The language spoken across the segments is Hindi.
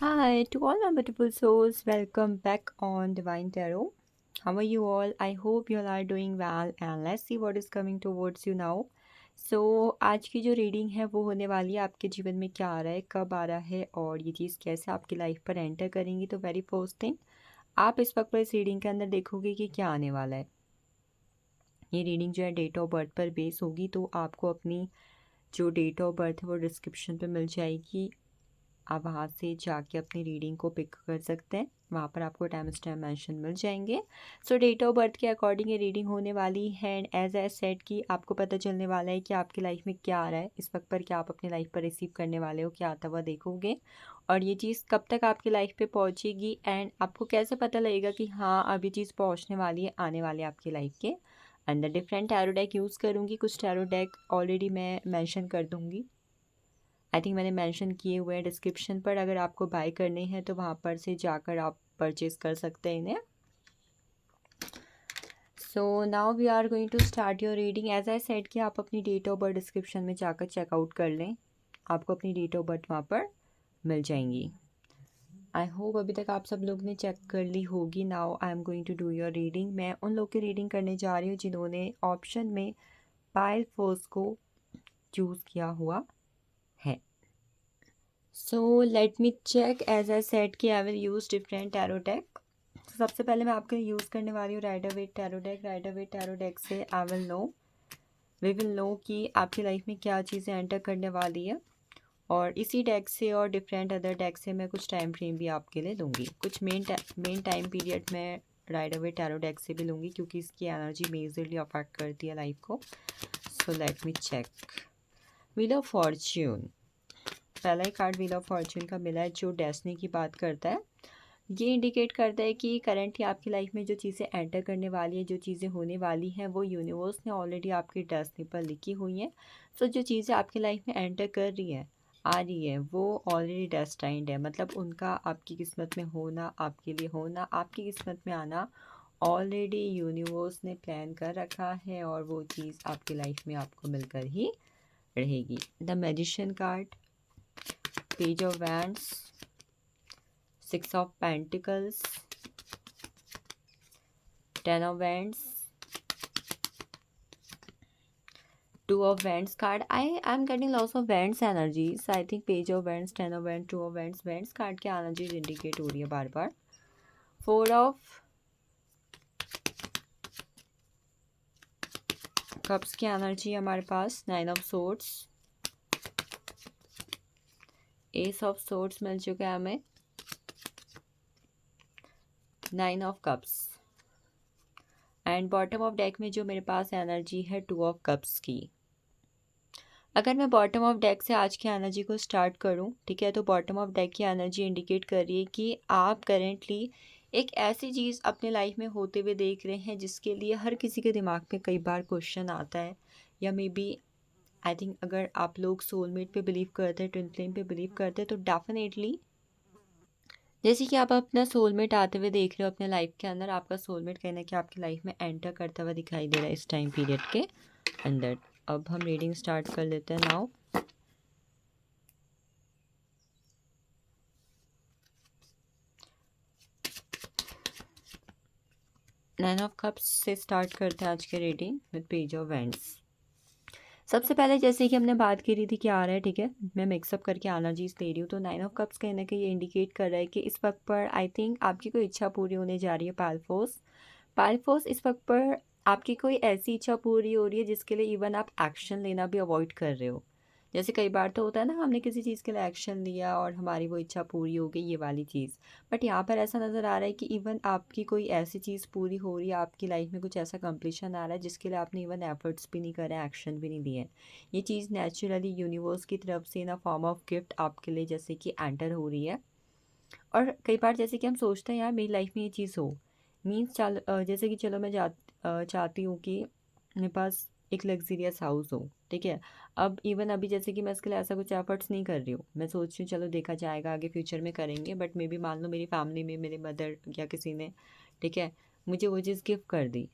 Hi to all my beautiful souls, welcome back on Divine Tarot. How are you all? I hope you all are doing well and let's see what is coming towards you now. आज की जो रीडिंग है वो होने वाली है आपके जीवन में क्या आ रहा है, कब आ रहा है और ये चीज़ कैसे आपकी लाइफ पर एंटर करेंगी। तो वेरी फर्स्ट थिंग आप इस वक्त पर इस रीडिंग के अंदर देखोगे कि क्या आने वाला है। ये रीडिंग जो है डेट ऑफ बर्थ पर बेस होगी, तो आपको अपनी जो डेट ऑफ बर्थ है वो डिस्क्रिप्शन पे मिल जाएगी। आप वहाँ से जाके अपनी रीडिंग को पिक कर सकते हैं, वहाँ पर आपको टाइम स्टैम्प मेंशन मिल जाएंगे। डेट ऑफ बर्थ के अकॉर्डिंग ये रीडिंग होने वाली है एंड एज आई सेड कि आपको पता चलने वाला है कि आपकी लाइफ में क्या आ रहा है इस वक्त पर, क्या आप अपनी लाइफ पर रिसीव करने वाले हो, क्या आता हुआ देखोगे और ये चीज़ कब तक आपकी लाइफ पे पहुँचेगी एंड आपको कैसे पता लगेगा कि हाँ अब ये चीज़ पहुँचने वाली है, आने वाली है आपकी लाइफ के अंदर। डिफरेंट टैरो डेक यूज़ करूँगी, कुछ टैरो डेक ऑलरेडी मैं मेंशन कर दूँगी। आई थिंक मैंने मेंशन किए हुए हैं डिस्क्रिप्शन पर, अगर आपको बाय करने हैं तो वहाँ पर से जाकर आप परचेज कर सकते हैं इन्हें। So now we are going to start your reading. As I said कि आप अपनी डेट ऑफ बर्थ डिस्क्रिप्शन में जाकर चेकआउट कर लें, आपको अपनी डेट ऑफ बर्थ वहाँ पर मिल जाएंगी। आई होप अभी तक आप सब लोग ने चेक कर ली होगी। Now I am going to do your reading. मैं उन लोग की रीडिंग करने जा रही हूँ जिन्होंने ऑप्शन में पायल फोर्स को चूज़ किया हुआ है। So let me check. As I said कि I will use different tarot deck. सबसे पहले मैं आपके लिए यूज़ करने वाली हूँ rider Waite tarot deck. Rider Waite tarot deck से I will know, we will know कि आपकी लाइफ में क्या चीज़ें एंटर करने वाली है। और इसी डेक से और डिफरेंट अदर डेक से मैं कुछ टाइम फ्रेम भी आपके लिए लूँगी, कुछ मेन टाइम पीरियड मैं राइडर वेट टैरो डेक से भी लूँगी क्योंकि इसकी एनर्जी मेजरली अफेक्ट करती है लाइफ को। So let me check. Wheel of fortune, पहला ही कार्ड व्हील ऑफ फॉर्च्यून का मिला है जो डेस्टिनी की बात करता है। ये इंडिकेट करता है कि करंटली आपकी लाइफ में जो चीज़ें एंटर करने वाली है, जो चीज़ें होने वाली हैं वो यूनिवर्स ने ऑलरेडी आपकी डेस्टिनी पर लिखी हुई हैं। जो चीज़ें आपकी लाइफ में एंटर कर रही है, आ रही है, वो ऑलरेडी डेस्टाइंड है। मतलब उनका आपकी किस्मत में होना, आपके लिए होना, आपकी किस्मत में आना ऑलरेडी यूनिवर्स ने प्लान कर रखा है और वो चीज़ आपकी लाइफ में आपको मिलकर ही रहेगी। The magician card, page of wands, 6 of Pentacles, 10 of Wands, 2 of Wands card. I am getting lots of Wands energies. I think Page of Wands, 10 of Wands, 2 of Wands, Wands card की energies indicate हो रही है बार बार। 4 of Cups की एनर्जी हमारे पास, 9 of Swords, Ace of Swords मिल चुका है हमें, 9 of Cups and bottom of deck में जो मेरे पास एनर्जी है 2 of Cups की। अगर मैं बॉटम ऑफ डेक से आज की एनर्जी को स्टार्ट करूं, ठीक है, तो बॉटम ऑफ डेक की एनर्जी इंडिकेट कर रही है कि आप करेंटली एक ऐसी चीज़ अपने लाइफ में होते हुए देख रहे हैं जिसके लिए हर किसी के दिमाग में कई बार क्वेश्चन आता है, या मे बी आई थिंक अगर आप लोग सोलमेट पे बिलीव करते हैं, ट्विन फ्लेम पे बिलीव करते हैं, तो डेफिनेटली जैसे कि आप अपना सोलमेट आते हुए देख रहे हो अपने लाइफ के अंदर, आपका सोलमेट कहीं ना कहीं आपकी लाइफ में एंटर करता हुआ दिखाई दे रहा है इस टाइम पीरियड के अंदर। अब हम रीडिंग स्टार्ट कर लेते हैं नाउ। नाइन ऑफ कप्स से स्टार्ट करते हैं आज के reading with page of wands. सबसे पहले जैसे कि हमने बात की रही थी कि आ रहा है, ठीक है, मैं मिक्सअप करके एनर्जीज ले रही हूँ। तो 9 ऑफ कप्स कहीं ना कहीं ये इंडिकेट कर रहा है कि इस वक्त पर आई थिंक आपकी कोई इच्छा पूरी होने जा रही है। पालफोस इस वक्त पर आपकी कोई ऐसी इच्छा पूरी हो रही है जिसके लिए इवन आप एक्शन लेना भी अवॉइड कर रहे हो। जैसे कई बार तो होता है ना, हमने किसी चीज़ के लिए एक्शन लिया और हमारी वो इच्छा पूरी हो गई, ये वाली चीज़। बट यहाँ पर ऐसा नज़र आ रहा है कि इवन आपकी कोई ऐसी चीज़ पूरी हो रही है, आपकी लाइफ में कुछ ऐसा कंप्लीशन आ रहा है जिसके लिए आपने इवन एफर्ट्स भी नहीं करे, एक्शन भी नहीं लिए। ये चीज़ नेचुरली यूनिवर्स की तरफ से इन अ फॉर्म ऑफ गिफ्ट आपके लिए जैसे कि एंटर हो रही है। और कई बार जैसे कि हम सोचते हैं यार मेरी लाइफ में ये चीज़ हो, मीन्स जैसे कि चलो मैं चाहती हूँ कि मेरे पास एक लग्जीरियस हाउस हो, ठीक है। अब इवन अभी जैसे कि मैं इसके लिए ऐसा कुछ एफर्ट्स नहीं कर रही हूँ, मैं सोच रही हूँ चलो देखा जाएगा आगे फ्यूचर में करेंगे, बट मे बी मान लो मेरी फैमिली में मेरे मदर या किसी ने, ठीक है, मुझे वो चीज़ गिफ्ट कर दी।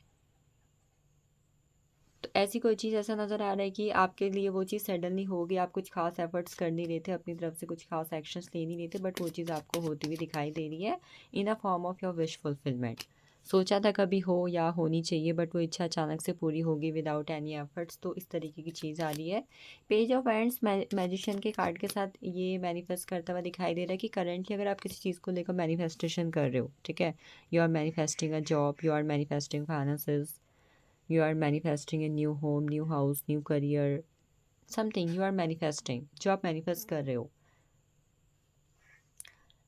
तो ऐसी कोई चीज़ ऐसा नज़र आ रहा है कि आपके लिए वो चीज़ सडनली होगी, आप कुछ खास एफर्ट्स कर नहीं रहे थे, अपनी तरफ से कुछ खास एक्शंस ले नहीं रहे थे, बट वो चीज़ आपको होती हुई दिखाई दे रही है in a form of your wish fulfilment. सोचा था कभी हो या होनी चाहिए, बट वो इच्छा अचानक से पूरी होगी विदाउट एनी एफर्ट्स। तो इस तरीके की चीज़ आ रही है। पेज ऑफ एंड्स मैजिशियन के कार्ड के साथ ये मैनिफेस्ट करता हुआ दिखाई दे रहा है कि करंटली अगर आप किसी चीज़ को लेकर मैनिफेस्टेशन कर रहे हो, ठीक है, you are manifesting a job, you are manifesting finances, you are manifesting a new home, new house, new career, something you are manifesting, जो आप manifest कर रहे हो।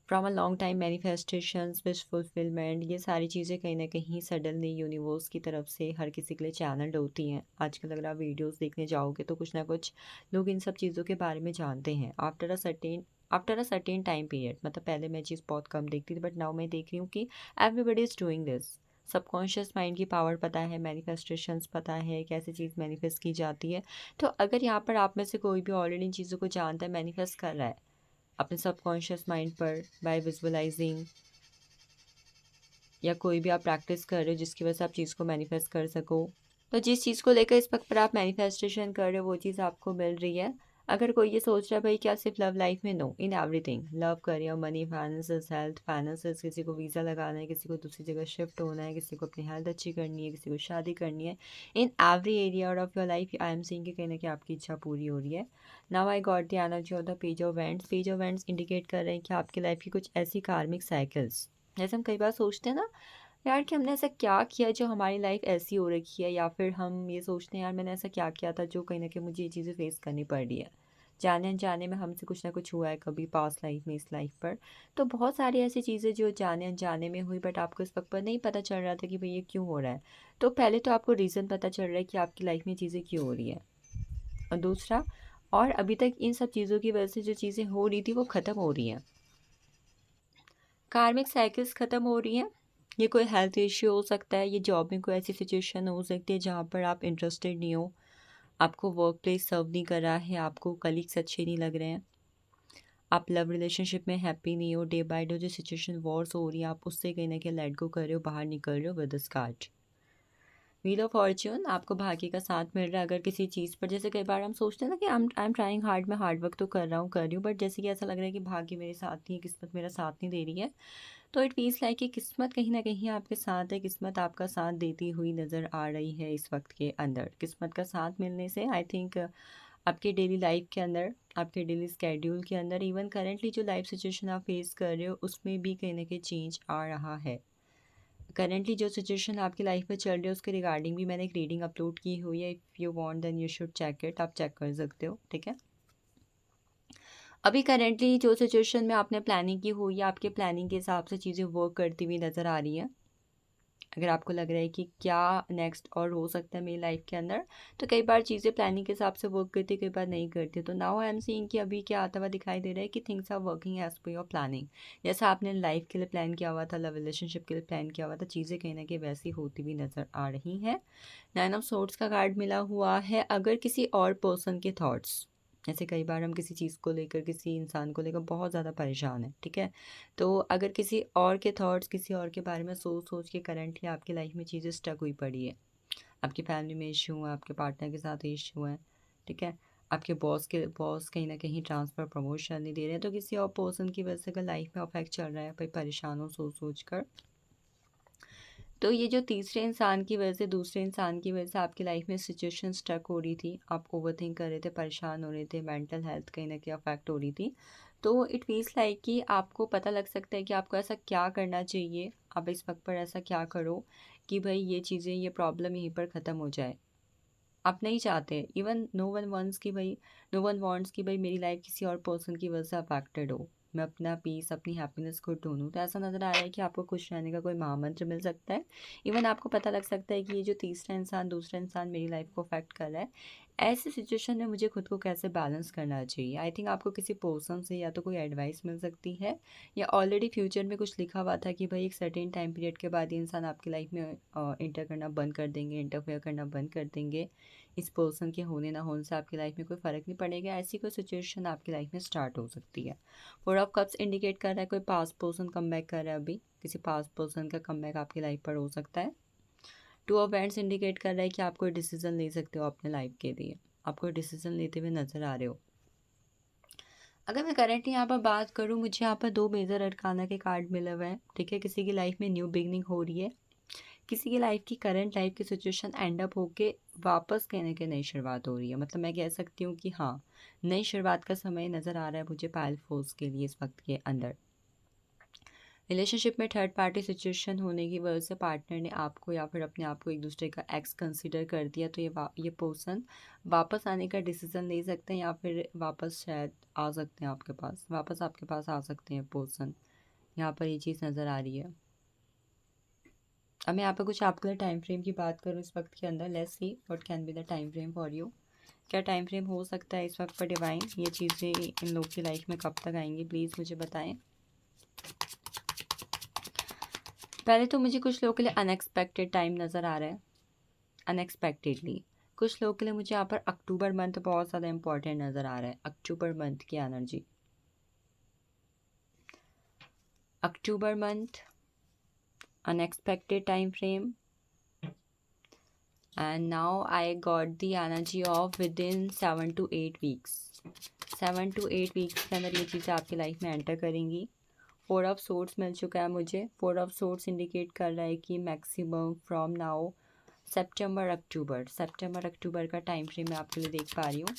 From a long time manifestations, wish fulfilment, ये सारी चीज़ें कहीं ना कहीं सडनली यूनिवर्स की तरफ से हर किसी के लिए चैनल्ड होती हैं। आजकल अगर आप वीडियोस देखने जाओगे तो कुछ ना कुछ लोग इन सब चीज़ों के बारे में जानते हैं। After a certain time period, मतलब पहले मैं चीज़ बहुत कम देखती थी, बट नाउ मैं देख रही हूँ कि everybody is doing this. Subconscious mind की पावर पता है, मैनिफेस्टेशंस पता है, कैसे चीज़ मैनिफेस्ट की जाती है। तो अगर यहाँ पर आप में से कोई भी ऑलरेडी इन चीज़ों को जानता है, मैनिफेस्ट कर रहा है अपने सबकॉन्शियस माइंड पर बाय विजुअलाइजिंग, या कोई भी आप प्रैक्टिस कर रहे हो जिसकी वजह से आप चीज़ को मैनिफेस्ट कर सको, तो जिस चीज़ को लेकर इस वक्त पर आप मैनिफेस्टेशन कर रहे हो वो चीज़ आपको मिल रही है। अगर कोई ये सोच रहा है भाई क्या सिर्फ लव लाइफ में, no, in everything, love, career, money, finances, health, finances, किसी को वीज़ा लगाना है, किसी को दूसरी जगह शिफ्ट होना है, किसी को अपनी हेल्थ अच्छी करनी है, किसी को शादी करनी है, in every area of your life I am seeing कि कहीं ना कहीं आपकी इच्छा पूरी हो रही है। Now I got the energy of the page of ends. Page of ends indicate कर रहे हैं कि आपकी लाइफ की कुछ ऐसी कार्मिक साइकिल्स, जैसे हम कई बार सोचते हैं ना यार कि हमने ऐसा क्या किया जो हमारी लाइफ ऐसी हो रखी है, या फिर हम ये सोचते हैं यार मैंने ऐसा क्या किया था जो कहीं ना कहीं मुझे ये चीज़ें फेस करनी पड़ रही है। जाने अनजाने में हमसे कुछ ना कुछ हुआ है कभी पास्ट लाइफ में, इस लाइफ पर। तो बहुत सारी ऐसी चीज़ें जो जाने अनजाने में हुई, बट आपको इस वक्त पर नहीं पता चल रहा था कि भाई ये क्यों हो रहा है। तो पहले तो आपको रीज़न पता चल रहा है कि आपकी लाइफ में चीज़ें क्यों हो रही है, और दूसरा, और अभी तक इन सब चीज़ों की वजह से जो चीज़ें हो रही थी वो ख़त्म हो रही हैं। कार्मिक साइकिल्स ख़त्म हो रही हैं। ये कोई हेल्थ इश्यू हो सकता है, ये जॉब में कोई ऐसी सिचुएशन हो सकती है जहाँ पर आप इंटरेस्टेड नहीं हो, आपको वर्क प्लेस सर्व नहीं कर रहा है, आपको कलीग्स अच्छे नहीं लग रहे हैं, आप लव रिलेशनशिप में हैप्पी नहीं हो, डे बाय डे जो सिचुएशन वॉर्स हो रही है आप उससे कहीं ना कहीं लेट गो कर रहे हो, बाहर निकल रहे हो with this card. Wheel of Fortune, आपको भाग्य का साथ मिल रहा है। अगर किसी चीज़ पर, जैसे कई बार हम सोचते हैं ना कि आई एम ट्राइंग हार्ड, मैं हार्ड वर्क तो कर रही हूँ, बट जैसे कि ऐसा लग रहा है कि भाग्य मेरे साथ नहीं है, किस्मत मेरा साथ नहीं दे रही है। तो इट फील्स लाइक कि किस्मत कहीं ना कहीं आपके साथ है, किस्मत आपका साथ देती हुई नज़र आ रही है इस वक्त के अंदर। किस्मत का साथ मिलने से आई थिंक आपके डेली लाइफ के अंदर, आपके डेली स्केड्यूल के अंदर, इवन करेंटली जो लाइफ सिचुएशन आप फेस कर रहे हो उसमें भी कहीं ना कहीं चेंज आ रहा है। करेंटली जो सिचुएशन आपकी लाइफ में चल रही है उसके रिगार्डिंग भी मैंने एक रीडिंग अपलोड की हुई है। If you want then you should check it, आप चेक कर सकते हो, ठीक है। अभी करेंटली जो सिचुएशन में आपने प्लानिंग की हुई है, आपके प्लानिंग के हिसाब से चीज़ें वर्क करती हुई नज़र आ रही हैं। अगर आपको लग रहा है कि क्या नेक्स्ट और हो सकता है मेरी लाइफ के अंदर, तो कई बार चीज़ें प्लानिंग के हिसाब से वर्क करती, कई बार नहीं करती। तो नाउ आई एम सीइंग कि अभी क्या आता हुआ दिखाई दे रहा है कि things are working as per your planning. जैसा आपने लाइफ के लिए प्लान किया हुआ था, लव रिलेशनशिप के लिए प्लान किया हुआ था, चीज़ें कहीं ना कहीं वैसी होती हुई नज़र आ रही हैं। 9 ऑफ सोर्ड्स का कार्ड मिला हुआ है। अगर किसी और पर्सन के थॉट्स, जैसे कई बार हम किसी चीज़ को लेकर, किसी इंसान को लेकर बहुत ज़्यादा परेशान हैं, ठीक है, तो अगर किसी और के थॉट्स, किसी और के बारे में सोच सोच के करंटली आपकी लाइफ में चीज़ें स्टक हुई पड़ी है, आपकी फैमिली में इशू है, आपके पार्टनर के साथ इशू है, ठीक है, आपके बॉस कहीं ना कहीं ट्रांसफ़र प्रमोशन नहीं दे रहे हैं, तो किसी और पर्सन की वजह से अगर लाइफ में अफेक्ट चल रहा है, भाई परेशान हो सोच सोच कर, तो ये जो तीसरे इंसान की वजह से, दूसरे इंसान की वजह से आपकी लाइफ में सिचुएशन स्टक हो रही थी, आप ओवरथिंक कर रहे थे, परेशान हो रहे थे, मेंटल हेल्थ कहीं ना कहीं अफेक्ट हो रही थी, तो इट फील्स लाइक कि आपको पता लग सकता है कि आपको ऐसा क्या करना चाहिए, आप इस वक्त पर ऐसा क्या करो कि भाई ये चीज़ें, ये प्रॉब्लम यहीं पर ख़त्म हो जाए। आप नहीं चाहते, इवन नो वन वांट्स कि भाई मेरी लाइफ किसी और पर्सन की वजह से अफेक्टेड हो, मैं अपना पीस, अपनी हैप्पीनेस को ढूंढूं। तो ऐसा नज़र आ रहा है कि आपको खुश रहने का कोई महामंत्र मिल सकता है। इवन आपको पता लग सकता है कि ये जो तीसरा इंसान, दूसरा इंसान मेरी लाइफ को अफेक्ट कर रहा है, ऐसी सिचुएशन में मुझे खुद को कैसे बैलेंस करना चाहिए। आई थिंक आपको किसी पर्सन से या तो कोई एडवाइस मिल सकती है, या ऑलरेडी फ्यूचर में कुछ लिखा हुआ था कि भाई एक सर्टेन टाइम पीरियड के बाद ये इंसान आपकी लाइफ में इंटर करना बंद कर देंगे, इंटरफेयर करना बंद कर देंगे, इस पर्सन के होने ना होने से आपकी लाइफ में कोई फ़र्क नहीं पड़ेगा। ऐसी कोई सिचुएशन आपकी लाइफ में स्टार्ट हो सकती है। 4 ऑफ कप्स इंडिकेट कर रहा है कोई पास्ट पर्सन कम बैक कर रहा है, अभी किसी पास्ट पर्सन का कम बैक आपकी लाइफ पर हो सकता है। टू ऑफ हैंड्स इंडिकेट कर रहा है कि आप कोई डिसीजन ले सकते हो अपने लाइफ के लिए, आप कोई डिसीजन लेते हुए नज़र आ रहे हो। अगर मैं करेंटली यहाँ पर बात करूँ, मुझे यहाँ पर 2 मेजर अरकाना के कार्ड मिले हुए हैं, ठीक है। किसी की लाइफ में न्यू बिगनिंग हो रही है, किसी की लाइफ की करंट लाइफ की सिचुएशन एंड अप होके वापस कहने के नई शुरुआत हो रही है। मतलब मैं कह सकती हूँ कि हाँ, नई शुरुआत का समय नज़र आ रहा है मुझे पायल फोर्स के लिए इस वक्त के अंदर। रिलेशनशिप में थर्ड पार्टी सिचुएशन होने की वजह से पार्टनर ने आपको या फिर अपने आप को एक दूसरे का एक्स कंसीडर कर दिया, तो ये पर्सन वापस आने का डिसीजन ले सकते हैं या फिर वापस शायद आ सकते हैं आपके पास, वापस आपके पास आ सकते हैं पर्सन। यहाँ पर ये चीज़ नज़र आ रही है। अब मैं यहाँ पर कुछ आपके लिए टाइम फ्रेम की बात करूँ इस वक्त के अंदर। Let's see what can be the time frame for you. क्या टाइम फ्रेम हो सकता है इस वक्त पर डिवाइन? ये चीज़ें इन लोग की लाइफ में कब तक आएंगी, प्लीज़ मुझे बताएं। पहले तो मुझे कुछ लोगों के लिए अनएक्सपेक्टेड टाइम नज़र आ रहा है, अनएक्सपेक्टेडली। कुछ लोगों के लिए मुझे यहाँ पर अक्टूबर मंथ बहुत ज़्यादा इंपॉर्टेंट नज़र आ रहा है, अक्टूबर मंथ की energy. October month, unexpected time frame, and now I got the energy of within 7 to 8 weeks. 7 to 8 weeks के अंदर ये चीज़ें आपकी लाइफ में एंटर करेंगी। 4 ऑफ सोर्ट्स मिल चुका है मुझे। 4 ऑफ सोर्ट्स इंडिकेट कर रहा है कि मैक्सिमम फ्रॉम नाउ सितंबर अक्टूबर का टाइम फ्रेम मैं आपके लिए देख पा रही हूँ।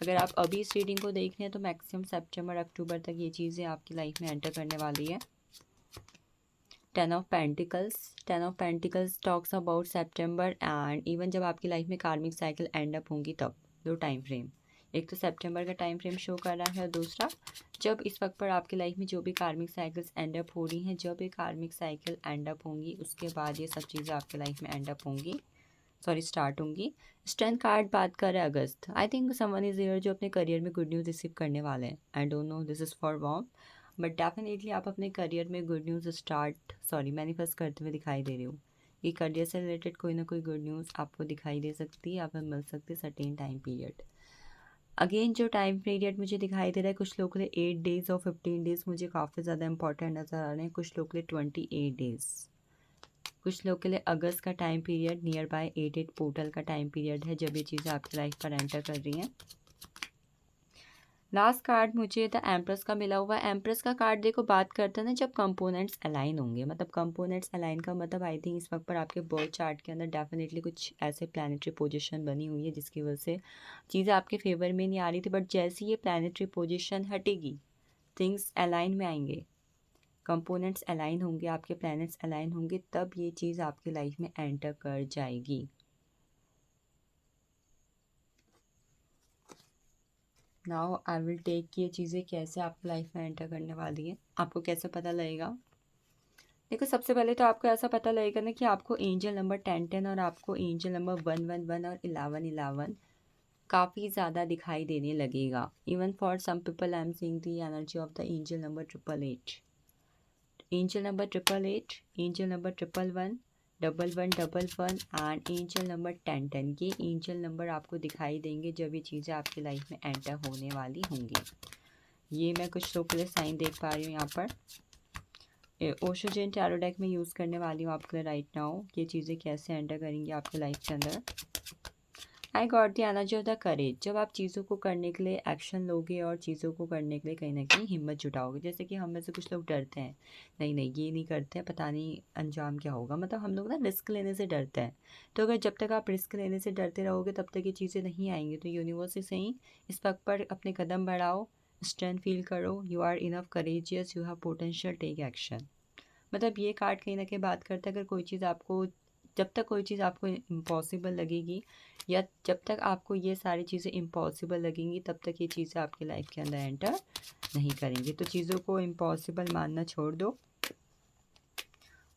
अगर आप अभी इस रीडिंग को देख रहे हैं तो मैक्सिमम सितंबर अक्टूबर तक ये चीज़ें आपकी लाइफ में एंटर करने वाली है। 10 of pentacles talks about September and even जब आपकी लाइफ में कार्मिक साइकिल एंड अप होंगी तब। दो टाइम फ्रेम, एक तो सितंबर का टाइम फ्रेम शो कर रहा है और दूसरा जब इस वक्त पर आपकी लाइफ में जो भी कार्मिक साइकिल्स एंड अप हो रही हैं, जब ये कार्मिक साइकिल एंड अप होंगी उसके बाद ये सब चीज़ें आपकी लाइफ में एंड अप होंगी, स्टार्ट होंगी। स्ट्रेंथ कार्ड बात कर रहे हैं अगस्त। I think someone is here जो अपने करियर में गुड न्यूज़ रिसीव करने वाले हैं। I don't know this is for whom, but definitely आप अपने करियर में गुड न्यूज़ मैनिफेस्ट करते हुए दिखाई दे रहे हो। ये करियर से रिलेटेड कोई ना कोई गुड न्यूज़ आपको दिखाई दे सकती है, आपको मिल सकती है सर्टेन टाइम पीरियड। अगेन जो टाइम पीरियड मुझे दिखाई दे रहा है, कुछ लोगों के लिए 8 डेज़ और 15 डेज़ मुझे काफ़ी ज़्यादा इंपॉर्टेंट नज़र आ रहे हैं। कुछ लोगों के लिए 28 डेज़, कुछ लोग के लिए अगस्त का time period near by 8 portal का टाइम पीरियड है जब ये चीज़ें आपकी लाइफ पर एंटर कर रही हैं। लास्ट कार्ड मुझे द एम्प्रेस का मिला हुआ है। एम्प्रेस का कार्ड देखो बात करता है ना जब कंपोनेंट्स अलाइन होंगे, मतलब कंपोनेंट्स अलाइन का मतलब आई थिंक इस वक्त पर आपके बर्थ चार्ट के अंदर डेफिनेटली कुछ ऐसे प्लानिटरी पोजीशन बनी हुई है जिसकी वजह से चीज़ें आपके फेवर में नहीं आ रही थी, बट जैसी ये प्लानिटरी पोजीशन हटेगी थिंग्स अलाइन में आएंगे, कंपोनेंट्स अलाइन होंगे, आपके प्लैनेट्स अलाइन होंगे, तब ये चीज़ आपकी लाइफ में एंटर कर जाएगी। नाउ आई विल टेक कि ये चीज़ें कैसे आपकी लाइफ में एंटर करने वाली है। आपको कैसे पता लगेगा? देखो सबसे पहले तो आपको ऐसा पता लगेगा ना कि आपको एंजल नंबर 10 और आपको एंजल नंबर 111 और 11 काफ़ी ज़्यादा दिखाई देने लगेगा। Even for some people I am seeing the energy of the angel number 888, angel number 888, angel number 1111, 1111 and angel number 1010। ये एंजल नंबर आपको दिखाई देंगे जब ये चीज़ें आपकी लाइफ में एंटर होने वाली होंगी। ये मैं कुछ लोग के लिए साइन देख पा रही हूँ यहाँ पर। ओशोजन टैरो डेक में यूज़ करने वाली हूँ आपके लिए राइट नाउ। ये चीज़ें कैसे एंटर करेंगी आपकी लाइफ के अंदर। I got the energy of the courage. जब आप चीज़ों को करने के लिए एक्शन लोगे और चीज़ों को करने के लिए कहीं ना कहीं हिम्मत जुटाओगे, जैसे कि हम में से कुछ लोग डरते हैं, नहीं नहीं ये नहीं करते हैं, पता नहीं अंजाम क्या होगा, मतलब हम लोग ना रिस्क लेने से डरते हैं। तो अगर जब तक आप रिस्क लेने से डरते रहोगे तब तक ये चीज़ें नहीं आएंगी। तो यूनिवर्स से सही इस वक्त पर अपने कदम बढ़ाओ, स्ट्रेंथ फील करो, you are enough courageous, you have potential, take action. मतलब ये कार्ड कहीं ना कहीं बात करता है अगर कोई चीज़ आपको, जब तक कोई चीज़ आपको इम्पॉसिबल लगेगी या जब तक आपको ये सारी चीज़ें इम्पॉसिबल लगेंगी तब तक ये चीज़ें आपकी लाइफ के अंदर एंटर नहीं करेंगी। तो चीज़ों को इम्पॉसिबल मानना छोड़ दो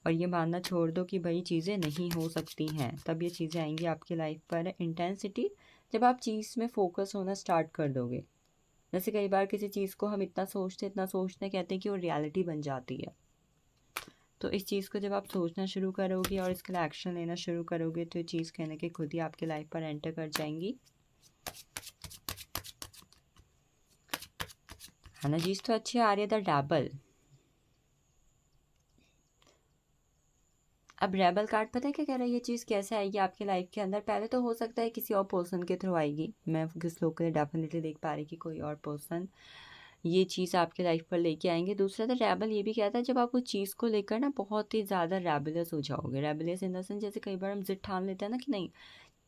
और ये मानना छोड़ दो कि भाई चीज़ें नहीं हो सकती हैं, तब ये चीज़ें आएंगी आपकी लाइफ पर। इंटेंसिटी, जब आप चीज़ में फोकस होना स्टार्ट कर दोगे, जैसे कई बार किसी चीज़ को हम इतना सोचते कहते हैं कि वो रियलिटी बन जाती है। तो इस चीज़ को जब आप सोचना शुरू करोगे और इसके लिए एक्शन लेना शुरू करोगे तो ये चीज़ कहने के खुद ही आपके लाइफ पर एंटर कर जाएंगी। एनर्जीज तो अच्छी आ रही है। द डैबल, अब रेबल कार्ड पता है क्या कह रहा है, ये चीज़ कैसे आएगी आपके लाइफ के अंदर? पहले तो हो सकता है किसी और पर्सन के थ्रू आएगी, मैं किस लोग के लिए डेफिनेटली देख पा रही कि कोई और पर्सन ये चीज़ आपके लाइफ पर लेके आएंगे। दूसरा तो रेबल ये भी कहता है जब आप उस चीज़ को लेकर ना बहुत ही ज़्यादा रेबलियस हो जाओगे। रेबलियस इन द सेंस जैसे कई बार हम जिद ठान लेते हैं ना कि नहीं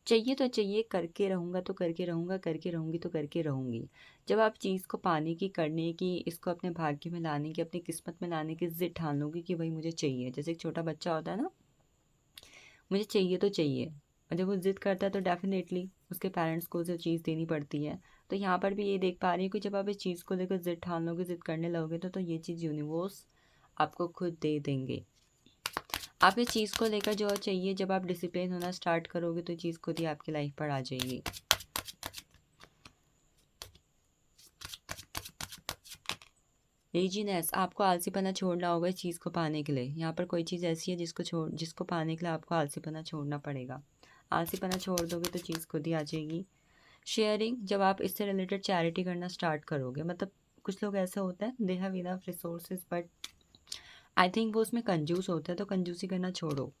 चाहिए तो चाहिए, करके रहूँगा तो करके रहूँगा, करके रहूँगी तो करके रहूँगी। जब आप चीज़ को पाने की, करने की, इसको अपने भाग्य में लाने की, अपनी किस्मत में लाने की जिद ठान लोगे कि भाई मुझे चाहिए, जैसे एक छोटा बच्चा होता है ना, मुझे चाहिए तो चाहिए, और जब वो जिद करता है तो डेफिनेटली उसके पेरेंट्स को उसे चीज़ देनी पड़ती है। तो यहाँ पर भी ये देख पा रही हूँ कि जब आप इस चीज़ को लेकर जिद ठान लोगे, जिद करने लगोगे तो ये चीज़ यूनिवर्स आपको खुद दे देंगे। आप इस चीज़ को लेकर जो चाहिए, जब आप डिसिप्लिन होना स्टार्ट करोगे तो चीज़ खुद ही आपकी लाइफ पर आ जाएगी। लेजीनेस, आपको आलसीपना छोड़ना होगा इस चीज़ को पाने के लिए। यहाँ पर कोई चीज़ ऐसी है जिसको पाने के लिए आपको आलसीपना छोड़ना पड़ेगा। आलसीपना छोड़ दोगे तो चीज़ खुद ही आ जाएगी। शेयरिंग, जब आप इससे रिलेटेड चैरिटी करना स्टार्ट करोगे, मतलब कुछ लोग ऐसे होते हैं they have enough resources but I think वो उसमें कंजूस होता है, तो कंजूसी करना छोड़ो।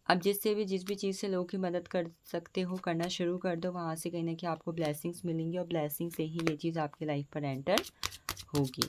अब जिस भी चीज़ से लोगों की मदद कर सकते हो करना शुरू कर दो, वहाँ से कहीं ना कहीं आपको ब्लेसिंग्स मिलेंगी और ब्लेसिंग से ही ये चीज़ आपकी लाइफ पर एंटर होगी।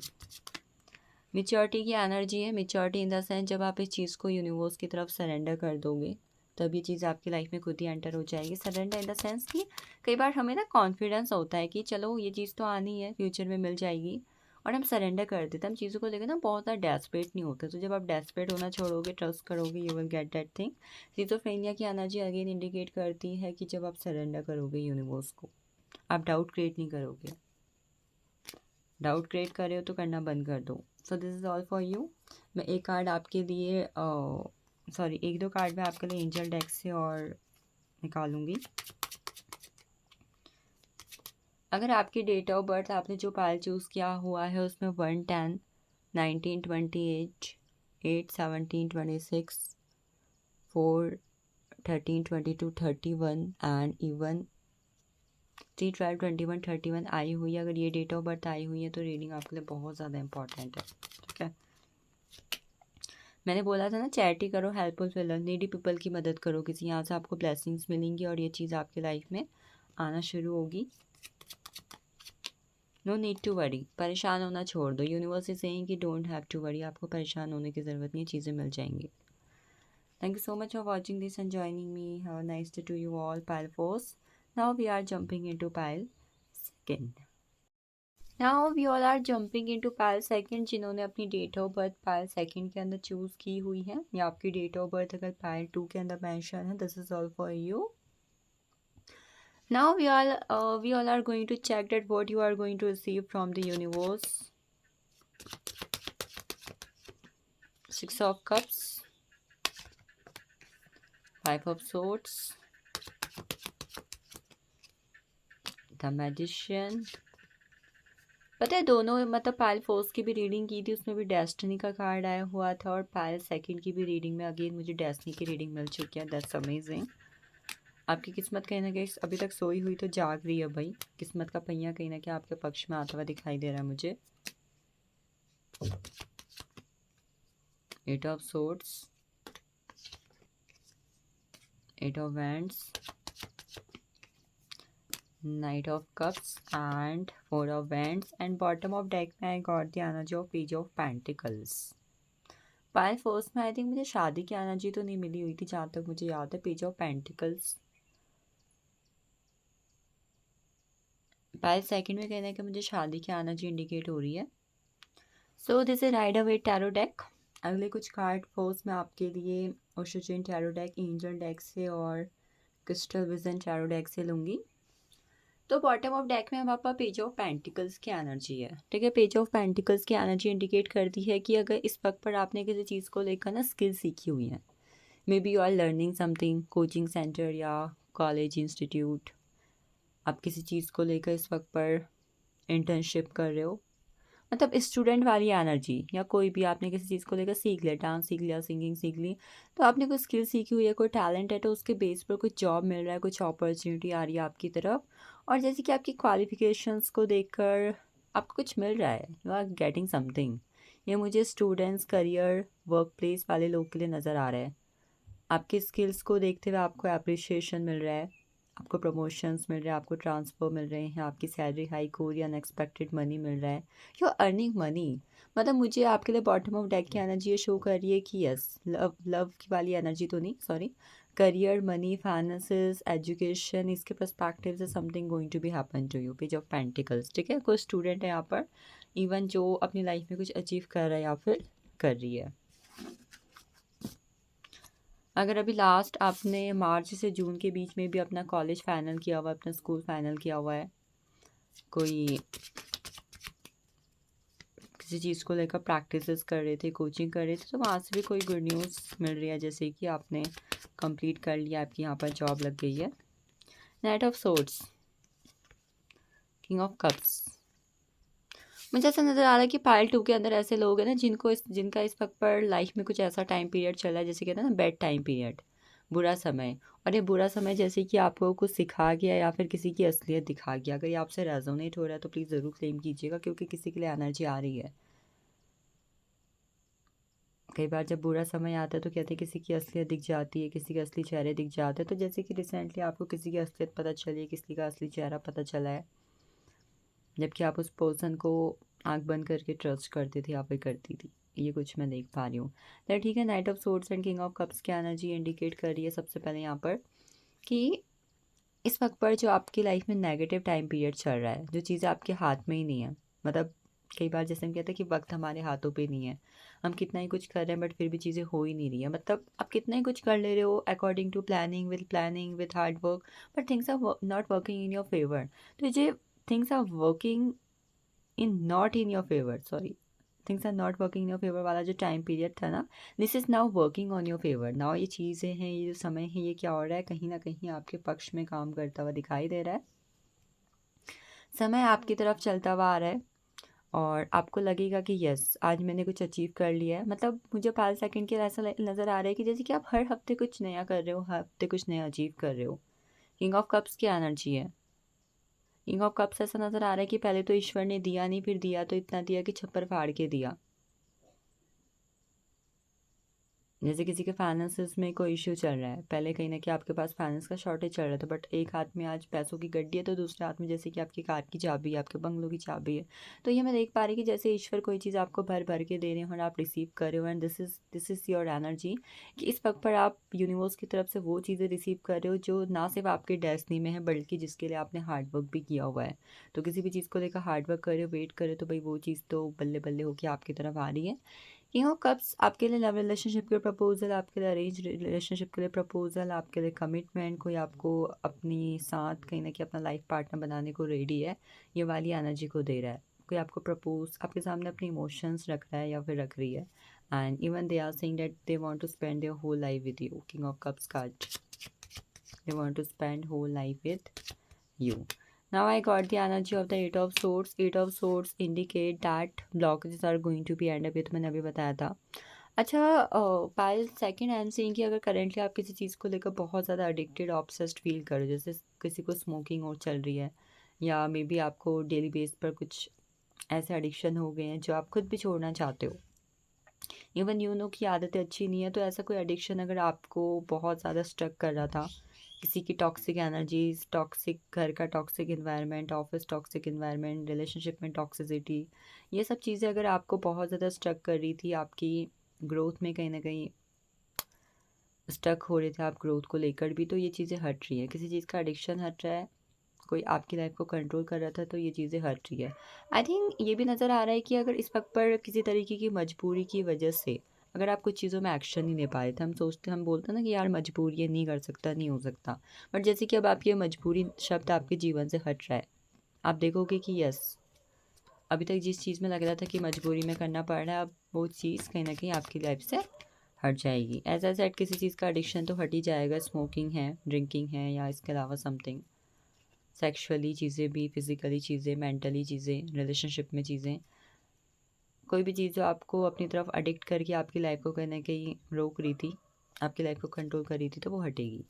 मेच्योरिटी की एनर्जी है। मेच्योरिटी इन द सेंस जब आप इस चीज़ को यूनिवर्स की तरफ सरेंडर कर दोगे तब ये चीज़ आपकी लाइफ में खुद ही एंटर हो जाएगी। सरेंडर इन द सेंस कि कई बार हमें ना कॉन्फिडेंस होता है कि चलो ये चीज़ तो आनी है, फ्यूचर में मिल जाएगी, और हम सरेंडर कर देते हैं। हम चीज़ों को लेकर ना बहुत ज़्यादा डेस्परेट नहीं होते। तो जब आप डेस्परेट होना छोड़ोगे, ट्रस्ट करोगे, you will get that thing. Schizophrenia की एनर्जी अगेन इंडिकेट करती है कि जब आप सरेंडर करोगे यूनिवर्स को, आप डाउट क्रिएट नहीं करोगे। डाउट क्रिएट कर रहे हो तो करना बंद कर दो। So this is all for you. मैं एक कार्ड आपके लिए एक दो कार्ड मैं आपके लिए एंजल डेक से और निकालूंगी। अगर आपकी डेट ऑफ बर्थ, आपने जो पायल चूज़ किया हुआ है उसमें 110, 19, 28, 8, 17, 26, 4, 13, 22, 31 एंड इवन 3, 12, 21, 31 आई हुई है, अगर ये डेट ऑफ बर्थ आई हुई है तो रीडिंग आपके लिए बहुत ज़्यादा इंपॉर्टेंट है। ठीक है, मैंने बोला था ना चैरिटी करो, हेल्पफुल फिलर, नीडी पीपल की मदद करो, किसी यहाँ से आपको ब्लेसिंग्स मिलेंगी और ये चीज़ आपके लाइफ में आना शुरू होगी। नो नीड टू वरी, परेशान होना छोड़ दो। यूनिवर्स इज सेइंग कि डोंट हैव टू वरी, आपको परेशान होने की ज़रूरत नहीं, चीज़ें मिल जाएंगी। Thank you so much for watching this and joining me. Have a nice day to you all. Pile fourth, now we are jumping into pile second. Now we all are jumping into pile second. जिन्होंने अपनी date of birth pile second के अंदर चूज़ की हुई है, या आपकी डेट ऑफ बर्थ अगर पाइल 2 के अंदर मेंशन है, this is all for you. Now we all are going to check that what you are going to receive from the universe. 6 of Cups, 5 of Swords, The Magician. पता है दोनों, मतलब पायल फोर्स की भी रीडिंग की थी, उसमें भी डेस्टिनी का कार्ड आया हुआ था, और पायल सेकंड की भी रीडिंग में अगेन मुझे डेस्टिनी की रीडिंग मिल चुकी है। That's amazing. आपकी किस्मत कहीं ना कहीं अभी तक सोई हुई तो जाग रही है भाई। किस्मत का पहिया कहीं ना कहीं आपके पक्ष में आता हुआ दिखाई दे रहा है मुझे। 8 of Swords, 8 of Wands, Knight of Cups and 4 of Wands, and bottom of deck में I got the energy of Page of Pentacles. Payal first में आई थिंक मुझे शादी की एनर्जी तो नहीं मिली हुई थी जहाँ तक मुझे याद है। Page of pentacles Payal second में कहना है कि मुझे शादी की एनर्जी इंडिकेट हो रही है। So this is Rider Waite tarot deck. अगले कुछ कार्ड फोर्स में आपके लिए Osho Zen tarot deck, angel deck से और क्रिस्टल विजन टैरो डेक से लूँगी। तो बॉटम ऑफ डेक में हमारे पास पेज ऑफ पेंटिकल्स की एनर्जी है। ठीक है, पेज ऑफ पेंटिकल्स की एनर्जी इंडिकेट करती है कि अगर इस वक्त पर आपने किसी चीज़ को लेकर ना स्किल सीखी हुई है, maybe you are learning something, coaching centre या कॉलेज इंस्टीट्यूट, आप किसी चीज़ को लेकर इस वक्त पर इंटर्नशिप कर रहे हो, मतलब स्टूडेंट वाली एनर्जी, या कोई भी आपने किसी चीज़ को लेकर सीख लिया, डांस सीख लिया, सिंगिंग सीख ली, तो आपने कोई स्किल सीखी हुई है, कोई टैलेंट है, तो उसके बेस पर कुछ जॉब मिल रहा है, कुछ अपॉर्चुनिटी आ रही है आपकी तरफ, और जैसे कि आपकी क्वालिफिकेशंस को देखकर आपको कुछ मिल रहा है, यू आर गेटिंग समथिंग, ये मुझे स्टूडेंट्स, करियर, वर्क प्लेस वाले लोग के लिए नज़र आ रहा है। आपकी स्किल्स को देखते हुए आपको अप्रिशिएशन मिल रहा है, आपको प्रमोशंस मिल रहे हैं, आपको ट्रांसफ़र मिल रहे हैं, आपकी सैलरी हाइक हो रही है, अनएक्सपेक्टेड मनी मिल रहा है, यू आर अर्निंग मनी। मतलब मुझे आपके लिए बॉटम ऑफ डेक की एनर्जी ये शो कर रही है कि यस, लव की वाली एनर्जी तो नहीं, sorry, career, money, finances, education, इसके पर्सपेक्टिव से something going to be happen to you. Page of pentacles, ठीक है। कोई स्टूडेंट है यहाँ पर इवन जो अपनी लाइफ में कुछ अचीव कर रहा है या फिर कर रही है। अगर अभी लास्ट आपने मार्च से जून के बीच में भी अपना कॉलेज फाइनल किया हुआ है, अपना स्कूल फाइनल किया हुआ है, कोई किसी चीज़ को लेकर प्रैक्टिसेस कर रहे थे, कोचिंग कर रहे थे, तो वहाँ से भी कोई गुड न्यूज़ मिल रही है, जैसे कि आपने कंप्लीट कर लिया, आपकी यहाँ पर जॉब लग गई है। Night of swords, king of cups, मुझे ऐसा नज़र आ रहा है कि पाइल 2 के अंदर ऐसे लोग हैं ना जिनका इस वक्त पर लाइफ में कुछ ऐसा टाइम पीरियड चल रहा है, जैसे कहते हैं ना बैड टाइम पीरियड, बुरा समय। और ये बुरा समय जैसे कि आपको कुछ सिखा गया या फिर किसी की असलियत दिखा गया। अगर ये आपसे रेजोनेट हो रहा है तो प्लीज़ ज़रूर क्लेम कीजिएगा, क्योंकि किसी के लिए एनर्जी आ रही है। कई बार जब बुरा समय आता है तो कहते हैं किसी की असलियत दिख जाती है, किसी के असली चेहरे दिख जाते हैं। तो जैसे कि रिसेंटली आपको किसी की असलियत पता चली है, किसी का असली चेहरा पता चला है, जबकि आप उस पर्सन को आंख बंद करके ट्रस्ट करती थी या फिर करती थी। ये कुछ मैं देख पा रही हूँ। तो ठीक है, night of swords and king of cups की एनर्जी इंडिकेट कर रही है सबसे पहले यहाँ पर कि इस वक्त पर जो आपकी लाइफ में नेगेटिव टाइम पीरियड चल रहा है, जो चीज़ें आपके हाथ में ही नहीं है, मतलब कई बार जैसे हम कहते हैं कि वक्त हमारे हाथों पे नहीं है, हम कितना ही कुछ कर रहे हैं बट फिर भी चीज़ें हो ही नहीं रही है। मतलब आप कितना ही कुछ कर ले रहे हो according to planning with hard work, but things are not working in your favour. तो ये things are working in not in your favour, sorry, things are not working in your favour वाला जो टाइम पीरियड था ना, this is now working on your favour. नाउ ये चीज़ें हैं, ये जो समय है, ये क्या हो रहा है, कहीं ना कहीं आपके पक्ष में काम करता हुआ दिखाई दे रहा है। समय आपकी तरफ चलता हुआ आ रहा है और आपको लगेगा कि यस, आज मैंने कुछ अचीव कर लिया है। मतलब मुझे 5 सेकंड के लिए ऐसा नज़र आ रहा है कि जैसे कि आप हर हफ्ते कुछ नया कर रहे हो, हर हफ्ते कुछ नया अचीव कर रहे हो। किंग ऑफ कप्स की एनर्जी है। किंग ऑफ कप्स ऐसा नज़र आ रहा है कि पहले तो ईश्वर ने दिया नहीं, फिर दिया तो इतना दिया कि छप्पर फाड़ के दिया। जैसे किसी के फाइनेंसेस में कोई इश्यू चल रहा है, पहले कहीं ना कहीं आपके पास फाइनेंस का शॉर्टेज चल रहा था, बट एक हाथ में आज पैसों की गड्डी है तो दूसरे हाथ में जैसे कि आपकी कार की चाबी है, आपके बंगलों की चाबी है। तो ये मैं देख पा रही कि जैसे ईश्वर कोई चीज़ आपको भर भर के दे रहे हो और आप रिसीव कर रहे हो, and this is your energy कि इस वक्त पर आप यूनिवर्स की तरफ से वो चीज़ें रिसीव कर रहे हो जो ना सिर्फ आपके डेस्टिनी में है बल्कि जिसके लिए आपने हार्ड वर्क भी किया हुआ है। तो किसी भी चीज़ को लेकर हार्ड वर्क करे, वेट करे, तो भाई वो चीज़ तो बल्ले बल्ले होकर आपकी तरफ आ रही है। किंग ऑफ कप्स आपके लिए लव रिलेशनशिप के प्रपोजल, आपके लिए अरेंज रिलेशनशिप के लिए प्रपोजल, आपके लिए कमिटमेंट, कोई आपको अपनी साथ कहीं ना कहीं अपना लाइफ पार्टनर बनाने को रेडी है, ये वाली एनर्जी को दे रहा है। कोई आपको प्रपोज आपके सामने अपने इमोशंस रख रहा है या फिर रख रही है, and even they are saying that they want to spend their whole life with you. King of cups card, they want to spend whole life with you. Now I got the energy of the Eight of Swords. Eight of Swords indicate that blockages are going to be end up, ये तो मैंने अभी बताया था। अच्छा, पायल सेकंड आई एम सेइंग कि अगर करेंटली आप किसी चीज़ को लेकर बहुत ज़्यादा एडिक्टेड ऑब्सेस्ड फील कर रहे हो, जैसे किसी को स्मोकिंग और चल रही है, या मे बी आपको डेली बेस पर कुछ ऐसे एडिक्शन हो गए हैं जो आप खुद भी छोड़ना चाहते हो, इवन यू नो की आदतें अच्छी नहीं है, तो ऐसा कोई एडिक्शन अगर आपको बहुत ज़्यादा स्ट्रक कर रहा था, किसी की टॉक्सिक एनर्जीज, टॉक्सिक घर का toxic environment, office toxic environment, relationship में टॉक्सिसिटी, ये सब चीज़ें अगर आपको बहुत ज़्यादा स्ट्रक कर रही थी, आपकी ग्रोथ में कहीं ना कहीं स्टक हो रहे थे आप ग्रोथ को लेकर भी, तो ये चीज़ें हट रही हैं। किसी चीज़ का एडिक्शन हट रहा है, कोई आपकी लाइफ को कंट्रोल कर रहा था, तो ये चीज़ें हट रही है। आई थिंक ये भी नज़र आ रहा है कि अगर इस वक्त पर किसी तरीके की मजबूरी की वजह से अगर आप कुछ चीज़ों में एक्शन नहीं ले पा रहे थे, हम बोलते हैं ना कि यार मजबूरी है, नहीं कर सकता, नहीं हो सकता, बट जैसे कि अब आपकी ये मजबूरी शब्द आपके जीवन से हट रहा है, आप देखोगे कि यस, अभी तक जिस चीज़ में लग रहा था कि मजबूरी में करना पड़ रहा है, अब वो चीज़ कहीं ना कहीं आपकी लाइफ से हट जाएगी। एज आई सेड, किसी चीज़ का एडिक्शन तो हट ही जाएगा, स्मोकिंग है, ड्रिंकिंग है, या इसके अलावा समथिंग सेक्सुअली चीज़ें भी, फिज़िकली चीज़ें, मेंटली चीज़ें, रिलेशनशिप में चीज़ें, कोई भी चीज़ जो आपको अपनी तरफ अडिक्ट करके आपकी लाइफ को कहीं ना कहीं रोक रही थी, आपकी लाइफ को कंट्रोल कर रही थी, तो वो हटेगी।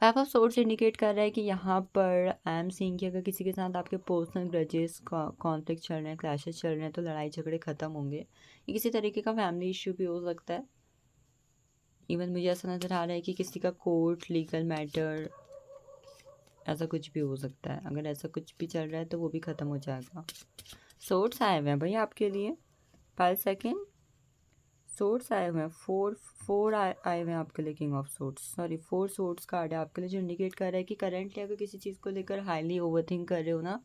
फाइव ऑफ सोर्ड्स इंडिकेट कर रहा है कि यहाँ पर आई एम सीइंग कि अगर किसी के साथ आपके पर्सनल ग्रजेस कॉन्फ्लिक्ट चल रहे हैं, क्लैशेस चल रहे हैं, तो लड़ाई झगड़े ख़त्म होंगे। ये किसी तरीके का फैमिली इश्यू भी हो सकता है। इवन मुझे ऐसा नज़र आ रहा है कि किसी का कोर्ट लीगल मैटर ऐसा कुछ भी हो सकता है। अगर ऐसा कुछ भी चल रहा है तो वो भी ख़त्म हो जाएगा। सोर्ड्स आए हुए हैं भाई आपके लिए। 5 सेकेंड सोर्ड्स आए हुए हैं। फोर आए हुए हैं आपके लिए। King of swords, sorry 4 swords card है आपके लिए, जो इंडिकेट कर रहा है कि करंटली अगर किसी चीज़ को लेकर हाईली ओवरथिंक कर रहे हो ना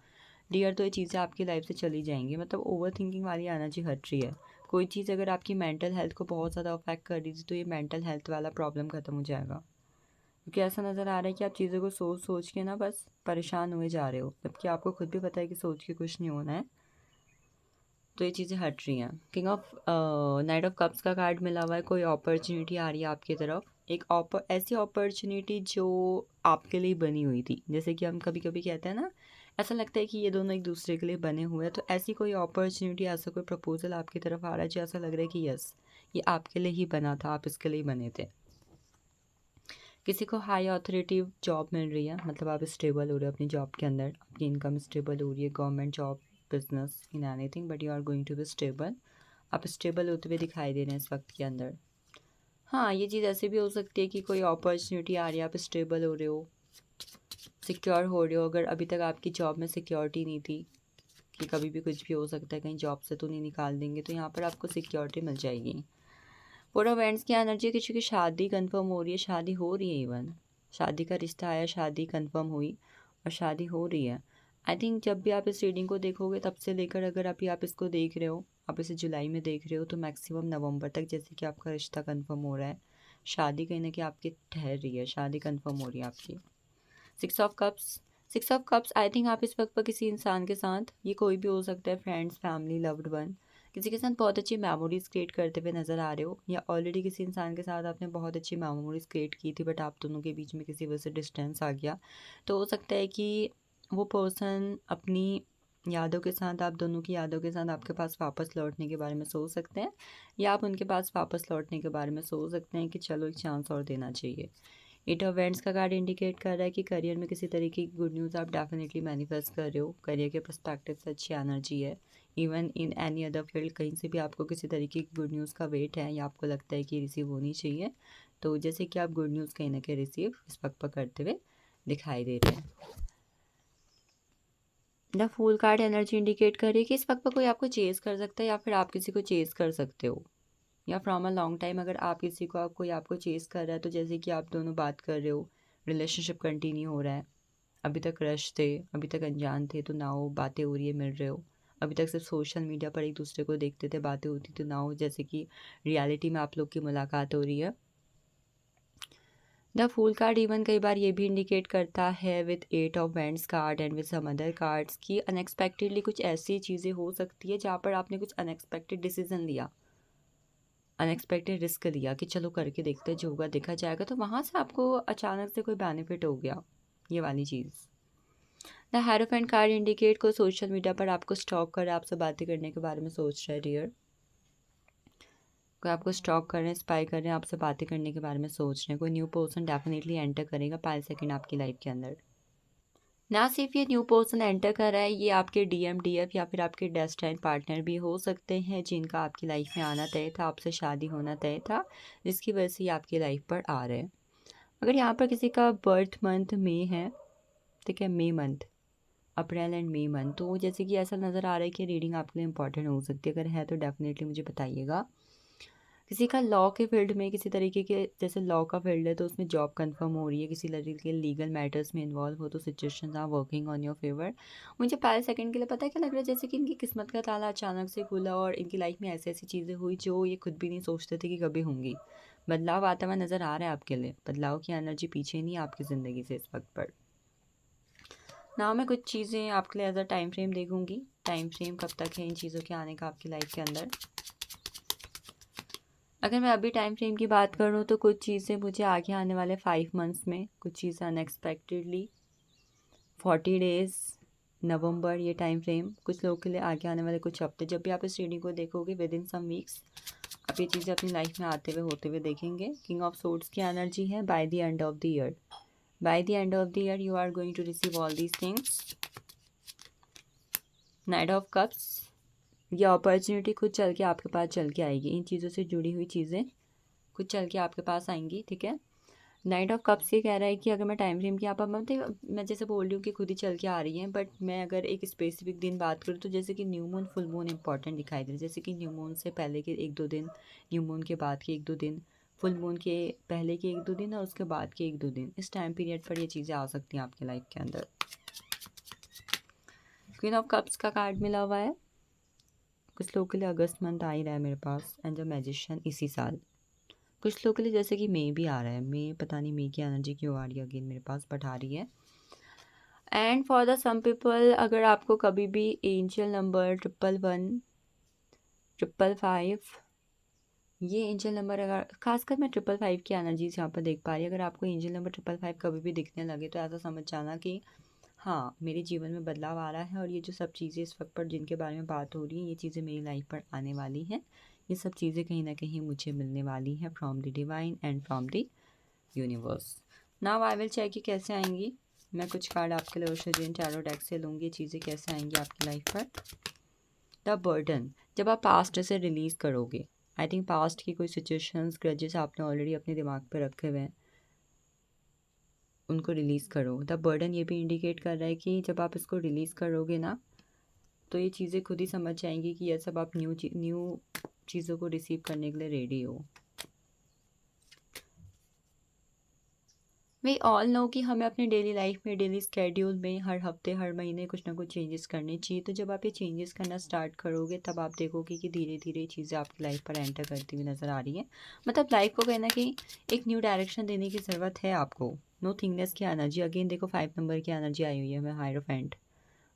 डियर, तो ये चीज़ें आपकी लाइफ से चली जाएंगी। मतलब ओवर थिंकिंग वाली एनर्जी हट रही है। कोई चीज़ अगर आपकी मेंटल हेल्थ को बहुत ज़्यादा अफेक्ट कर रही थी तो ये मेंटल हेल्थ वाला प्रॉब्लम ख़त्म हो जाएगा। क्योंकि ऐसा नज़र आ रहा है कि आप चीज़ों को सोच सोच के ना बस परेशान हुए जा रहे हो, जबकि आपको खुद भी पता है कि सोच के कुछ नहीं होना है। तो ये चीज़ें हट रही हैं। King of night of cups का कार्ड मिला हुआ है। कोई अपॉर्चुनिटी आ रही है आपकी तरफ, एक ऐसी अपॉर्चुनिटी जो आपके लिए बनी हुई थी। जैसे कि हम कभी कभी कहते हैं ना, ऐसा लगता है कि ये दोनों एक दूसरे के लिए बने हुए हैं। तो ऐसी कोई अपॉर्चुनिटी, ऐसा कोई प्रपोजल आपकी तरफ आ रहा है जो ऐसा लग रहा है कि यस ये आपके लिए ही बना था, आप इसके लिए ही बने थे। किसी को हाई अथॉरिटी जॉब मिल रही है, मतलब आप स्टेबल हो रहे हो अपनी जॉब के अंदर, आपकी इनकम स्टेबल हो रही है, government job, business, in anything, but you are going to be stable. आप स्टेबल होते हुए दिखाई दे रहे हैं इस वक्त के अंदर। हाँ, ये चीज़ ऐसे भी हो सकती है कि कोई अपॉर्चुनिटी आ रही है, आप स्टेबल हो रहे हो, सिक्योर हो रहे हो। अगर अभी तक आपकी जॉब में सिक्योरिटी नहीं थी कि कभी भी कुछ भी हो सकता है, कहीं जॉब से तो नहीं निकाल देंगे, तो यहाँ पर आपको सिक्योरिटी मिल जाएगी। फोर ऑफ हैंड्स की एनर्जी, किसी की शादी कंफर्म हो रही है, शादी हो रही है। इवन शादी का रिश्ता आया, शादी कंफर्म हुई और शादी हो रही है। आई थिंक जब भी आप इस रीडिंग को देखोगे तब से लेकर, अगर अभी आप इसको देख रहे हो, आप इसे जुलाई में देख रहे हो, तो मैक्सिमम नवंबर तक जैसे कि आपका रिश्ता कंफर्म हो रहा है, शादी कहीं ना कहीं आपकी ठहर रही है, शादी कंफर्म हो रही है आपकी। 6 of cups, 6 of cups, I think आप इस वक्त पर किसी इंसान के साथ, ये कोई भी हो सकता है, फ्रेंड्स, फैमिली, लव्ड वन, किसी के साथ बहुत अच्छी मेमोरीज क्रिएट करते हुए नज़र आ रहे हो, या ऑलरेडी किसी इंसान के साथ आपने बहुत अच्छी मेमोरीज क्रिएट की थी, बट आप दोनों के बीच में किसी वजह से डिस्टेंस आ गया। तो हो सकता है कि वो पर्सन अपनी यादों के साथ, आप दोनों की यादों के साथ आपके पास वापस लौटने के बारे में सोच सकते हैं, या आप उनके पास वापस लौटने के बारे में सोच सकते हैं कि चलो एक चांस और देना चाहिए। 8 ऑफ वैंड्स का कार्ड इंडिकेट कर रहा है कि करियर में किसी तरीके की गुड न्यूज़ आप डेफिनेटली मैनिफेस्ट कर रहे हो। करियर के पर्सपेक्टिव से अच्छी एनर्जी है। Even in any other field, कहीं से भी आपको किसी तरीके की गुड न्यूज़ का वेट है, या आपको लगता है कि रिसीव होनी चाहिए, तो जैसे कि आप गुड न्यूज़ कहीं ना कहीं रिसीव इस वक्त पर करते हुए दिखाई दे रहे हैं। The fool card energy indicate कर रही है कि इस वक्त पर कोई आपको चेज़ कर सकता है, या फिर आप किसी को चेज़ कर सकते हो, या फ्रॉम अ लॉन्ग टाइम अगर आप किसी को, कोई आपको चेज़ कर रहा है, तो जैसे कि आप दोनों बात कर रहे हो, रिलेशनशिप कंटिन्यू हो रहा है, अभी तक रश थे, अभी तक अनजान थे, तो नाउ बातें हो रही है, मिल रहे हो। अभी तक सिर्फ सोशल मीडिया पर एक दूसरे को देखते थे, बातें होती, तो नाउ जैसे कि रियलिटी में आप लोग की मुलाकात हो रही है। द फूल कार्ड इवन कई बार ये भी इंडिकेट करता है with 8 of wands card and with some other cards की अनएक्सपेक्टेडली कुछ ऐसी चीज़ें हो सकती है जहाँ पर आपने कुछ अनएक्सपेक्टेड डिसीजन लिया, अनएक्सपेक्टेड रिस्क लिया कि चलो करके देखते हैं, जो होगा देखा जाएगा, तो वहाँ से आपको अचानक से कोई बेनिफिट हो गया, ये वाली चीज़। द हेरोफेंट कार्ड इंडिकेट को सोशल मीडिया पर आपको स्टॉक कर, आपसे बातें करने के बारे में सोच रहा है डियर, कोई आपको स्टॉक कर रहे हैं, स्पाई कर रहे हैं, आपसे बातें करने के बारे में सोच रहे हैं। कोई न्यू पर्सन डेफिनेटली एंटर करेगा 5 सेकेंड आपकी लाइफ के अंदर। ना सिर्फ ये न्यू पर्सन एंटर कर रहा है, ये आपके डीएम, डीएफ या फिर आपके डेस्टाइन पार्टनर भी हो सकते हैं, जिनका आपकी लाइफ में आना तय था, आपसे शादी होना तय था, जिसकी वजह से ये आपकी लाइफ पर आ रहे हैं। अगर यहाँ पर किसी का बर्थ मंथ मई है, ठीक है, May month, April and May month, तो जैसे कि ऐसा नज़र आ रहा है कि रीडिंग आपके लिए इंपॉर्टेंट हो सकती है। अगर है तो डेफिनेटली मुझे बताइएगा। किसी का लॉ के फील्ड में, किसी तरीके के, जैसे लॉ का फील्ड है तो उसमें जॉब कंफर्म हो रही है, किसी लड़की के लीगल मैटर्स में इन्वॉल्व हो, तो situations are working on your favour. मुझे 5 सेकंड के लिए पता है क्या लग रहा है, जैसे कि इनकी किस्मत का ताला अचानक से खुला और इनकी लाइफ में ऐसी ऐसी चीज़ें हुई जो ये खुद भी नहीं सोचते थे कि कभी होंगी। बदलाव आता हुआ नज़र आ रहा है आपके लिए, बदलाव की एनर्जी पीछे नहीं है आपकी ज़िंदगी से इस वक्त पर। ना मैं कुछ चीज़ें आपके लिए एज अ टाइम फ्रेम देखूंगी, टाइम फ्रेम कब तक है इन चीज़ों के आने का आपकी लाइफ के अंदर। अगर मैं अभी टाइम फ्रेम की बात करूँ तो कुछ चीज़ें मुझे आगे आने वाले 5 मंथ्स में, कुछ चीज़ें अनएक्सपेक्टेडली 40 डेज़, नवंबर, ये टाइम फ्रेम कुछ लोगों के लिए आगे आने वाले कुछ हफ्ते, जब भी आप इस रीडिंग को देखोगे विद इन सम वीक्स, आप ये चीज़ें अपनी लाइफ में आते हुए होते हुए देखेंगे। किंग ऑफ सोर्ड्स की एनर्जी है by the end of the year. By the end of the year, you are going to receive all these things. Knight of Cups, ये अपॉर्चुनिटी खुद चल के आपके पास चल के आएगी। इन चीज़ों से जुड़ी हुई चीज़ें खुद चल के आपके पास आएंगी, ठीक है। नाइट ऑफ कप्स ये कह रहा है कि अगर मैं टाइम फ्रेम की आप मैं जैसे बोल रही हूँ कि खुद ही चल के आ रही हैं, बट मैं अगर एक स्पेसिफिक दिन बात करूँ तो जैसे कि new moon full moon important दिखाई दे रहा है। जैसे कि न्यू मून से पहले के 1-2 दिन, न्यू मून के बाद के 1-2 दिन, फुल मून के पहले के 1-2 दिन और उसके बाद के 1-2 दिन, इस टाइम पीरियड पर ये चीज़ें आ सकती हैं आपके लाइफ के अंदर। क्वीन ऑफ कप्स का कार्ड मिला हुआ है। कुछ लोगों के लिए अगस्त मंथ आ ही रहा है मेरे पास, एंड द मैजिशियन इसी साल। कुछ लोगों के लिए जैसे कि मई भी आ रहा है, मई पता नहीं मई की एनर्जी क्यों आ रही है अगेन मेरे पास, बट आ रही है। And for the some people, अगर आपको कभी भी एंजल नंबर 111, 555, ये एंजल नंबर अगर खासकर मैं 555 की एनर्जीज यहाँ पर देख पा रही है, अगर आपको एंजल नंबर 555 कभी भी दिखने लगे तो ऐसा समझ जाना कि हाँ, मेरे जीवन में बदलाव आ रहा है और ये जो सब चीज़ें इस वक्त पर जिनके बारे में बात हो रही हैं, ये चीज़ें मेरी लाइफ पर आने वाली हैं। ये सब चीज़ें कहीं ना कहीं मुझे मिलने वाली हैं from the divine and from the universe. Now I will check कि कैसे आएंगी। मैं कुछ कार्ड आपके लिए ओशोजिन टैरो डेक से लूँगी, चीज़ें कैसे आएंगी आपकी लाइफ पर। द बर्डन, जब आप पास्ट से रिलीज़ करोगे, आई थिंक पास्ट की कोई सिचुएशंस, ग्रजेस आपने ऑलरेडी अपने दिमाग पर रखे हुए हैं, उनको रिलीज़ करो। द बर्डन ये भी इंडिकेट कर रहा है कि जब आप इसको रिलीज़ करोगे ना, तो ये चीज़ें खुद ही समझ जाएंगी कि ये सब आप न्यू चीज़ों को रिसीव करने के लिए रेडी हो। वी ऑल नो कि हमें अपने डेली लाइफ में, डेली स्केड्यूल में हर हफ्ते, हर महीने कुछ ना कुछ चेंजेस करने चाहिए। तो जब आप ये चेंजेस करना स्टार्ट करोगे, तब आप देखोगे कि धीरे धीरे चीज़ें आपकी लाइफ पर एंटर करती हुई नज़र आ रही हैं। मतलब लाइफ को कहना कि एक न्यू डायरेक्शन देने की ज़रूरत है आपको। नो थिंगनेस की एनर्जी, अगेन देखो 5 नंबर की एनर्जी आई हुई है। हमें हायरोफेंट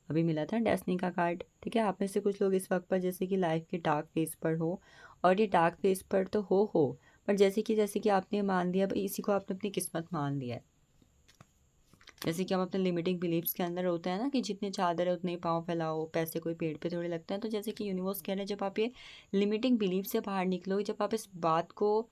अभी मिला था, डेस्टिनी का कार्ड, ठीक है। आप में से कुछ लोग इस वक्त पर जैसे कि लाइफ के डार्क फेज पर हो, और ये डार्क फेज पर तो हो, पर जैसे कि आपने मान लिया, इसी को आपने अपनी किस्मत मान लिया है। जैसे कि हम अपने लिमिटिंग बिलीव्स के अंदर होता है ना कि जितने चादर है उतने ही पाँव फैलाओ, पैसे कोई पेड़ पे थोड़े लगते हैं। तो जैसे कि यूनिवर्स कह रहे हैं, जब आप ये लिमिटिंग बिलीव से बाहर निकलोगे, जब आप इस बात को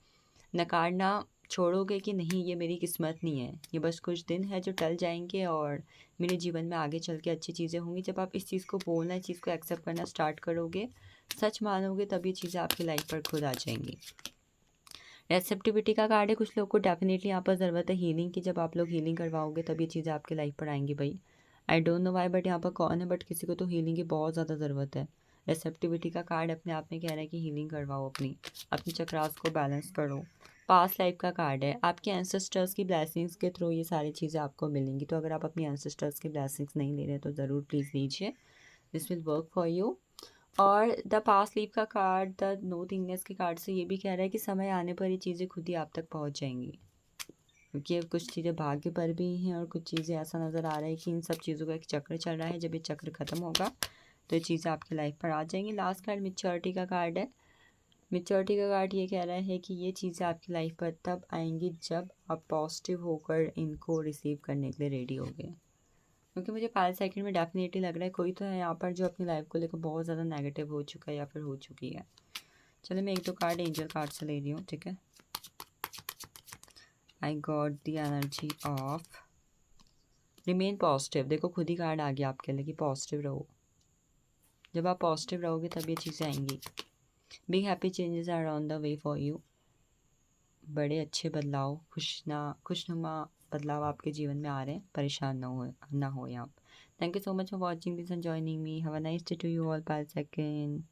नकारना छोड़ोगे कि नहीं ये मेरी किस्मत नहीं है, ये बस कुछ दिन है जो टल जाएंगे और मेरे जीवन में आगे चल के अच्छी चीज़ें होंगी, जब आप इस चीज़ को बोलना, इस चीज़ को एक्सेप्ट करना स्टार्ट करोगे, सच मानोगे, तब ये चीज़ें आपकी लाइफ पर खुद आ जाएंगी। रेसेप्टिविटी का कार्ड है। कुछ लोग को डेफिनेटली यहाँ पर ज़रूरत है हीलिंग की। जब आप लोग हीलिंग करवाओगे तब ये चीज़ें आपकी लाइफ पर आएंगी भाई। आई डोंट नो वाई, बट यहाँ पर कौन है, बट किसी को तो हीलिंग की बहुत ज़्यादा ज़रूरत है। रेसेप्टिविटी का कार्ड अपने आप में कह रहा है कि हीलिंग करवाओ, अपनी चक्रास को बैलेंस करो। पास्ट लाइफ का कार्ड है। आपके एंसेस्टर्स की ब्लेसिंग्स के थ्रू ये सारी चीज़ें आपको मिलेंगी। तो अगर आप अपनी एंसेस्टर्स की ब्लेसिंग्स नहीं ले रहे तो ज़रूर प्लीज़ लीजिए, this will work for you. और द पास्ट लीव का कार्ड, द नो थिंगनेस के कार्ड से ये भी कह रहा है कि समय आने पर ये चीज़ें खुद ही आप तक पहुंच जाएंगी, क्योंकि अब कुछ चीज़ें भाग्य पर भी हैं और कुछ चीज़ें ऐसा नज़र आ रहा है कि इन सब चीज़ों का एक चक्र चल रहा है। जब ये चक्र ख़त्म होगा तो ये चीज़ें आपकी लाइफ पर आ जाएंगी। लास्ट कार्ड मेच्योरिटी का कार्ड है। मेच्योरिटी का कार्ड ये कह रहा है कि ये चीज़ें आपकी लाइफ पर तब आएंगी जब आप पॉजिटिव होकर इनको रिसीव करने के लिए रेडी हो गए। क्योंकि मुझे 5 सेकंड में डेफिनेटली लग रहा है कोई तो है यहाँ पर जो अपनी लाइफ को लेकर बहुत ज़्यादा नेगेटिव हो चुका है या फिर हो चुकी है। चलो मैं 1-2 कार्ड एंजल कार्ड से ले रही हूँ, ठीक है। I got the energy of remain positive. देखो खुद ही कार्ड आ गया आपके लिए कि पॉजिटिव रहो। जब आप पॉजिटिव रहोगे तब ये चीज़ें आएंगी। Big happy changes are on the way for you. बड़े अच्छे बदलाव, खुशनुमा बदलाव आपके जीवन में आ रहे हैं। परेशान ना हो आप। Thank you so much for watching this and joining me. Have a nice day to you all. 5 seconds.